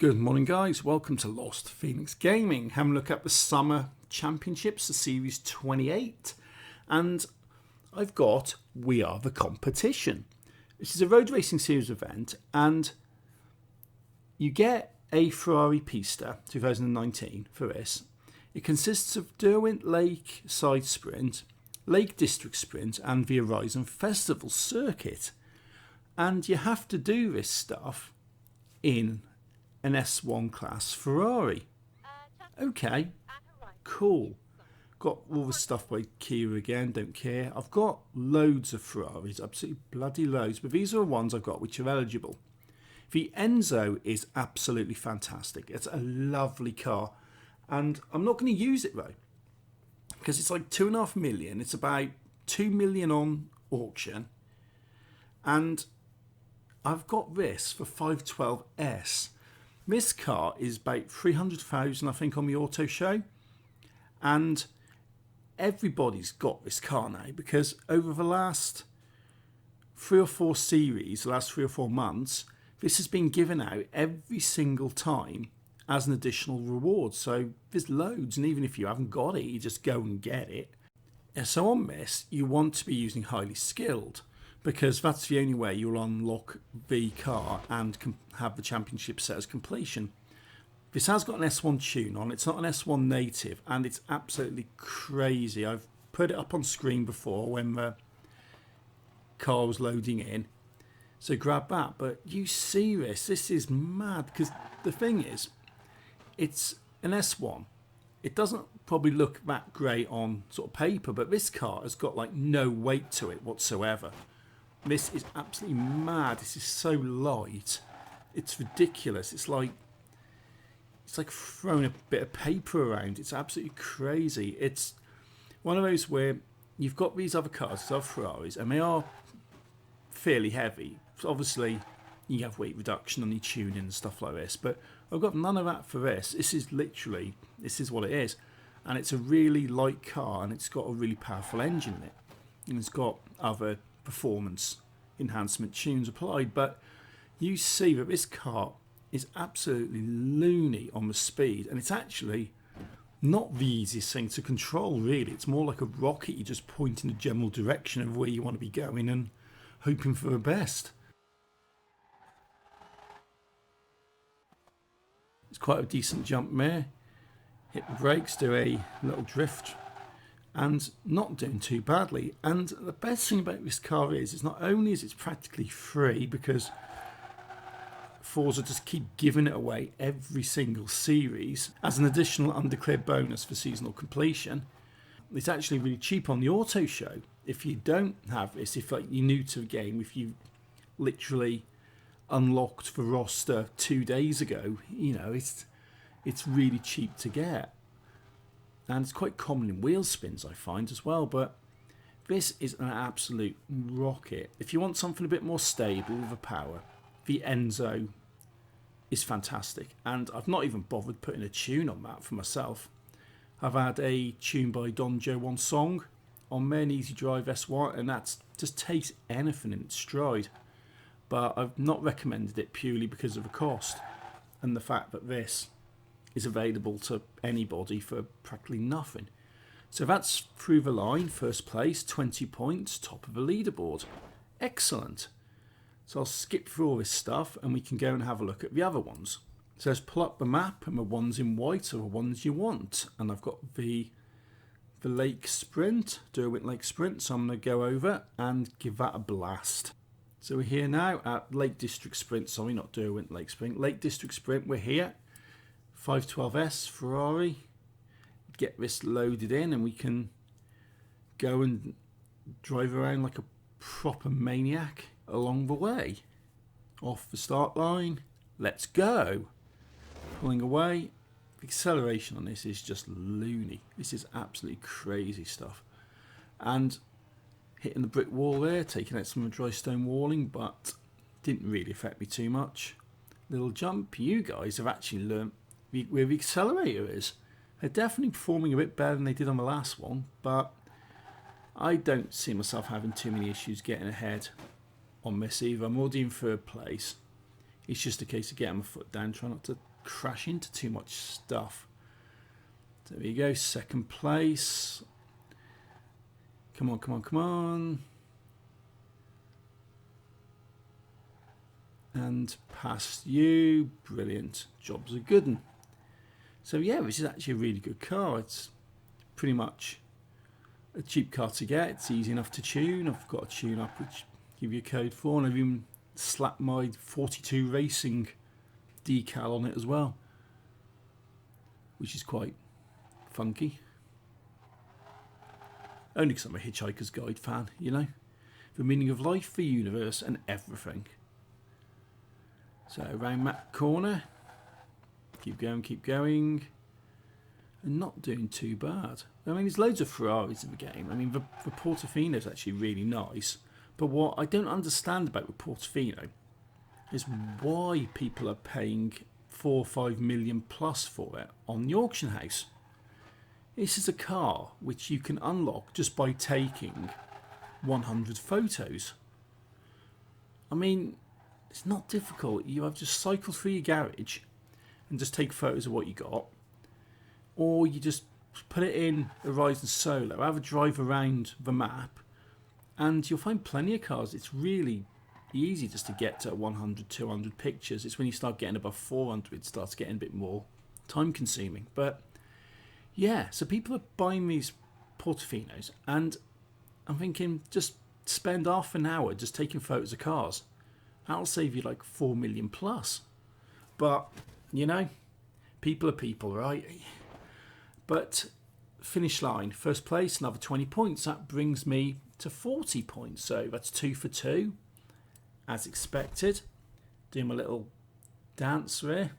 Good morning guys, welcome to Lost Phoenix Gaming. Having a look at the Summer Championships, the Series 28. And I've got We Are The Competition. This is a road racing series event and you get a Ferrari Pista 2019 for this. It consists of Derwent Lake Side Sprint, Lake District Sprint and the Horizon Festival Circuit. And you have to do this stuff in an S1 class Ferrari. Okay, cool. Got all the stuff by Kia again, don't care. I've got loads of Ferraris, absolutely bloody loads, but these are the ones I've got which are eligible. The Enzo is absolutely fantastic. It's a lovely car, and I'm not going to use it though, because it's like 2.5 million. It's about 2 million on auction, and I've got this for 512S. This car is about 300,000 I think on the auto show, and everybody's got this car now because over the last 3 or 4 series, the last 3 or 4 months, this has been given out every single time as an additional reward. So there's loads, and even if you haven't got it, you just go and get it. And so on this, you want to be using highly skilled, because that's the only way you'll unlock the car and have the championship set as completion. This has got an S1 tune on, it's not an S1 native, and it's absolutely crazy. I've put it up on screen before when the car was loading in, so grab that. But you see this is mad, because the thing is, it's an S1. It doesn't probably look that great on sort of paper, but this car has got like no weight to it whatsoever. This is absolutely mad. This is so light. It's ridiculous. It's like throwing a bit of paper around. It's absolutely crazy. It's one of those where you've got these other cars, these other Ferraris, and they are fairly heavy. So obviously, you have weight reduction on your tuning and stuff like this, but I've got none of that for this. This is what it is. And it's a really light car, and it's got a really powerful engine in it. And it's got other performance enhancement tunes applied, but you see that this car is absolutely loony on the speed, and it's actually not the easiest thing to control really. It's more like a rocket. You just point in the general direction of where you want to be going and hoping for the best. It's quite a decent jump there. Hit the brakes, do a little drift, and not doing too badly. And the best thing about this car is, it's not only is it's practically free, because Forza just keep giving it away every single series as an additional undeclared bonus for seasonal completion. It's actually really cheap on the auto show. If you don't have this, if like you're new to the game, if you literally unlocked the roster 2 days ago, you know, it's really cheap to get. And it's quite common in wheel spins, I find, as well. But this is an absolute rocket. If you want something a bit more stable with the power, the Enzo is fantastic. And I've not even bothered putting a tune on that for myself. I've had a tune by Don Joe on Song on there, an Easy Drive S1, and that just takes anything in its stride. But I've not recommended it purely because of the cost and the fact that this is available to anybody for practically nothing. So that's through the line, first place, 20 points, top of the leaderboard. Excellent. So I'll skip through all this stuff and we can go and have a look at the other ones. So let's pull up the map, and the ones in white are the ones you want. And I've got the Lake Sprint, Derwent Lake Sprint, so I'm going to go over and give that a blast. So we're here now at Lake District Sprint, sorry, not Derwent Lake Sprint, Lake District Sprint, we're here. 512S Ferrari. Get this loaded in and we can go and drive around like a proper maniac along the way. Off the start line, let's go. Pulling away. The acceleration on this is just loony. This is absolutely crazy stuff. And hitting the brick wall there, taking out some of the dry stone walling, but didn't really affect me too much. Little jump. You guys have actually learnt where the accelerator is. They're definitely performing a bit better than they did on the last one, but I don't see myself having too many issues getting ahead on this either. I'm already in third place. It's just a case of getting my foot down, trying not to crash into too much stuff. So there you go, second place. Come on, come on, come on. And past you. Brilliant. Job's a good one. So yeah, this is actually a really good car. It's pretty much a cheap car to get. It's easy enough to tune. I've got a tune up which I give you a code for, and I've even slapped my 42 Racing decal on it as well, which is quite funky. Only because I'm a Hitchhiker's Guide fan, you know. The meaning of life, the universe, and everything. So around that corner, keep going, and not doing too bad. I mean, there's loads of Ferraris in the game. I mean, the Portofino is actually really nice, but what I don't understand about the Portofino is why people are paying 4 or 5 million plus for it on the auction house. This is a car which you can unlock just by taking 100 photos. I mean, it's not difficult. You have just cycle through your garage and just take photos of what you got, or you just put it in Horizon Solo, have a drive around the map, and you'll find plenty of cars. It's really easy just to get to 100, 200 pictures. It's when you start getting above 400 it starts getting a bit more time consuming. But yeah, so people are buying these Portofinos, and I'm thinking just spend half an hour just taking photos of cars. That'll save you like 4 million plus. But, you know, people are people, right? But finish line, first place, another 20 points. That brings me to 40 points. So that's 2 for 2, as expected. Doing my little dance there.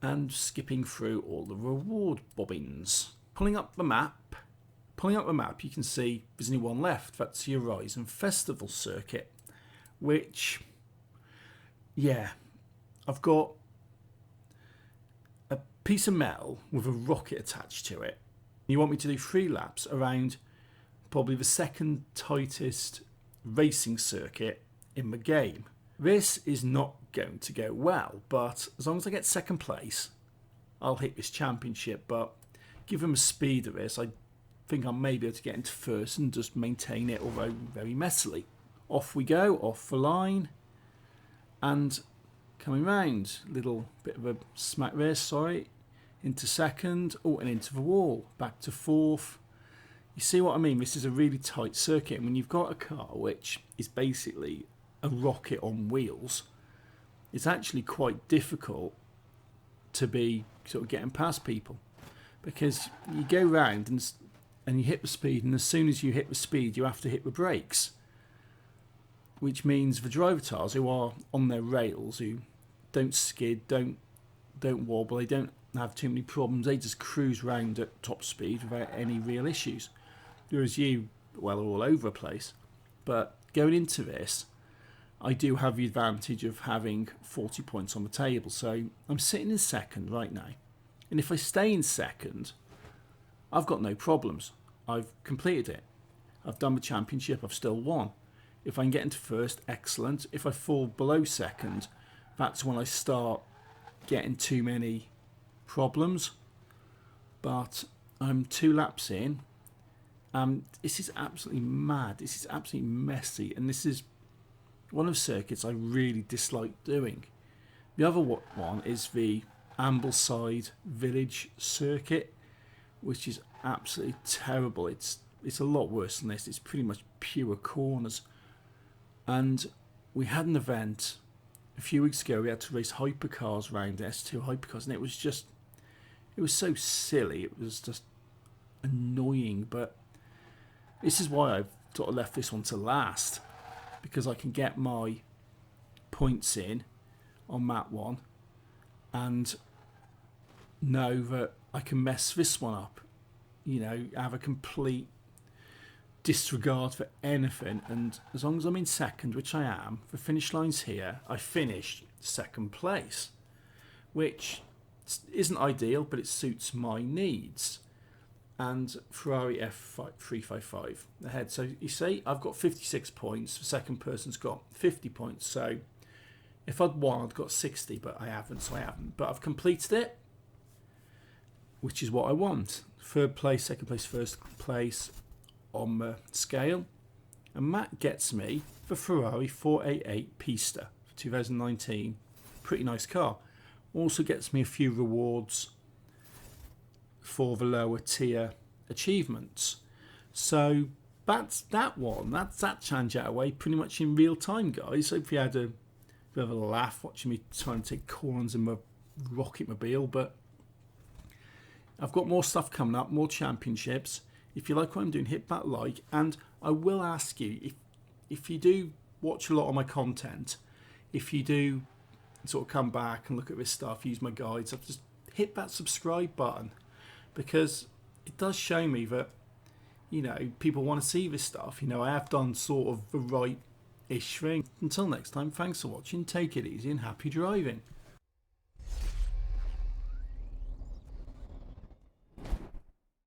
And skipping through all the reward bobbins. Pulling up the map, you can see there's only one left. That's the Horizon Festival circuit, which, yeah, I've got a piece of metal with a rocket attached to it. You want me to do 3 laps around probably the second tightest racing circuit in the game. This is not going to go well, but as long as I get second place, I'll hit this championship. But given the speed of this, I think I may be able to get into first and just maintain it, although very messily. Off we go, off the line, and coming round, little bit of a smack there, sorry, into second, oh, and into the wall, back to fourth. You see what I mean? This is a really tight circuit, and when you've got a car which is basically a rocket on wheels, it's actually quite difficult to be sort of getting past people, because you go round and you hit the speed, and as soon as you hit the speed you have to hit the brakes, which means the driver tires who are on their rails, who don't skid, don't wobble, they don't have too many problems, they just cruise round at top speed without any real issues, whereas you, well, are all over the place. But going into this, I do have the advantage of having 40 points on the table, so I'm sitting in second right now, and if I stay in second, I've got no problems. I've completed it, I've done the championship, I've still won. If I can get into first, excellent. If I fall below second, that's when I start getting too many problems. But I'm 2 laps in. This is absolutely mad. This is absolutely messy. And this is one of the circuits I really dislike doing. The other one is the Ambleside Village circuit, which is absolutely terrible. It's a lot worse than this. It's pretty much pure corners. And we had an event a few weeks ago. We had to race hypercars around S2 hypercars, and it was so silly. It was just annoying. But this is why I've sort of left this one to last, because I can get my points in on that one and know that I can mess this one up, you know, have a complete disregard for anything. And as long as I'm in second, which I am, the finish line's here, I finished second place, which isn't ideal, but it suits my needs. And Ferrari F355 ahead. So you see, I've got 56 points. The second person's got 50 points. So If I'd won, I'd got 60, but I haven't, so I haven't. But I've completed it, which is what I want. Third place, second place, first place on the scale. And that gets me the Ferrari 488 Pista for 2019. Pretty nice car. Also gets me a few rewards for the lower tier achievements. So that's that one. That's that challenge out of the way pretty much in real time, guys. Hope you had a bit of a laugh watching me trying to take corners in my rocket mobile, but I've got more stuff coming up, more championships. If you like what I'm doing, hit that like, and I will ask you, if you do watch a lot of my content, if you do sort of come back and look at this stuff, use my guides, I've just hit that subscribe button, because it does show me that, you know, people want to see this stuff. You know, I have done sort of the right-ish thing. Until next time, thanks for watching, take it easy and happy driving.